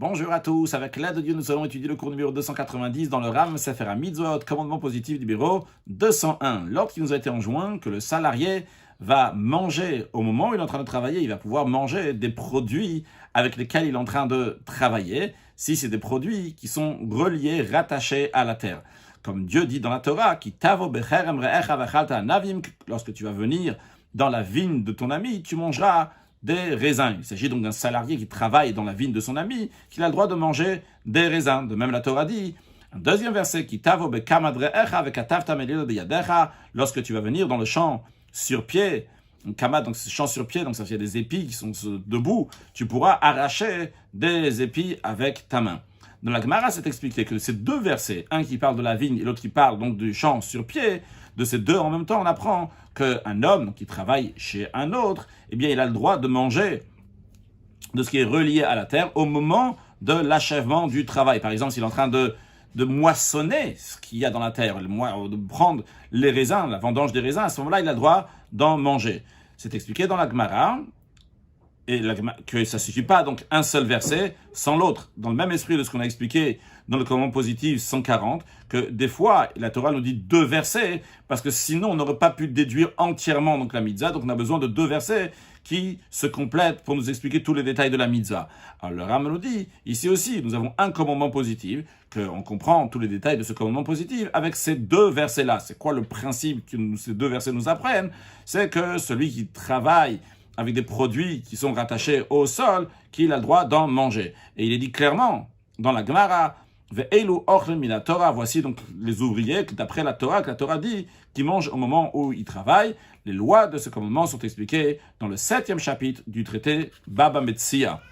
Bonjour à tous, avec l'aide de Dieu, nous allons étudier le cours numéro 290 dans le Ram Sefer HaMitzvot, commandement positif numéro 201. L'ordre qui nous a été enjoint que le salarié va manger, au moment où il est en train de travailler, il va pouvoir manger des produits avec lesquels il est en train de travailler, si c'est des produits qui sont reliés, rattachés à la terre. Comme Dieu dit dans la Torah, lorsque tu vas venir dans la vigne de ton ami, tu mangeras des raisins. Il s'agit donc d'un salarié qui travaille dans la vigne de son ami, qui a le droit de manger des raisins. De même, la Torah dit, un deuxième verset, lorsque tu vas venir dans le champ sur pied, kamad, donc c'est champ sur pied, donc ça fait des épis qui sont debout, tu pourras arracher des épis avec ta main. Dans la Gemara, c'est expliqué que ces deux versets, un qui parle de la vigne et l'autre qui parle donc du champ sur pied, de ces deux en même temps, on apprend qu'un homme qui travaille chez un autre, eh bien, il a le droit de manger de ce qui est relié à la terre au moment de l'achèvement du travail. Par exemple, s'il est en train de moissonner ce qu'il y a dans la terre, de prendre les raisins, la vendange des raisins, à ce moment-là, il a le droit d'en manger. C'est expliqué dans la Gemara, et que ça ne suffit pas, donc un seul verset sans l'autre. Dans le même esprit de ce qu'on a expliqué dans le commandement positif 140, que des fois, la Torah nous dit deux versets, parce que sinon, on n'aurait pas pu déduire entièrement donc, la mitzvah, donc on a besoin de deux versets qui se complètent pour nous expliquer tous les détails de la mitzvah. Alors le Ram nous dit, ici aussi, nous avons un commandement positif, qu'on comprend tous les détails de ce commandement positif avec ces deux versets-là. C'est quoi le principe que ces deux versets nous apprennent? C'est que celui qui travaille avec des produits qui sont rattachés au sol, qu'il a le droit d'en manger. Et il est dit clairement dans la Gemara, voici donc les ouvriers que d'après la Torah, que la Torah dit, qui mangent au moment où ils travaillent. Les lois de ce commandement sont expliquées dans le 7e chapitre du traité Baba Metzia.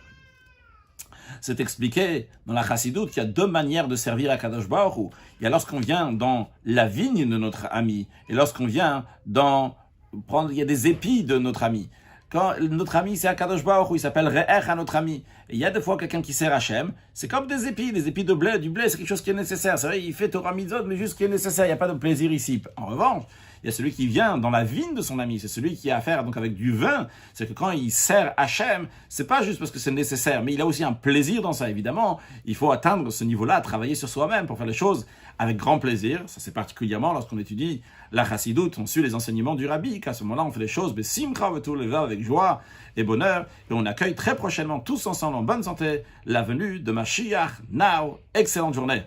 C'est expliqué dans la Chassidoute qu'il y a deux manières de servir à Kadosh Baruch Hu. Il y a lorsqu'on vient dans la vigne de notre ami, et lorsqu'on vient il y a des épis de notre ami. Quand notre ami, c'est Akadosh Baruch Hu, il s'appelle Re'ech à notre ami. Et il y a des fois quelqu'un qui sert Hachem, c'est comme des épis de blé. Du blé, c'est quelque chose qui est nécessaire. C'est vrai, il fait Torah Mitzvot, mais juste ce qui est nécessaire. Il n'y a pas de plaisir ici. En revanche, il y a celui qui vient dans la vigne de son ami. C'est celui qui a affaire donc avec du vin. C'est que quand il sert Hachem, c'est pas juste parce que c'est nécessaire, mais il a aussi un plaisir dans ça, évidemment. Il faut atteindre ce niveau-là, travailler sur soi-même pour faire les choses avec grand plaisir. Ça, c'est particulièrement lorsqu'on étudie la Chassidoute, on suit les enseignements du Rabbi, qu'à ce moment-là, on fait les choses avec joie et bonheur, et on accueille très prochainement, tous ensemble, en bonne santé, la venue de Mashiach Now. Excellente journée.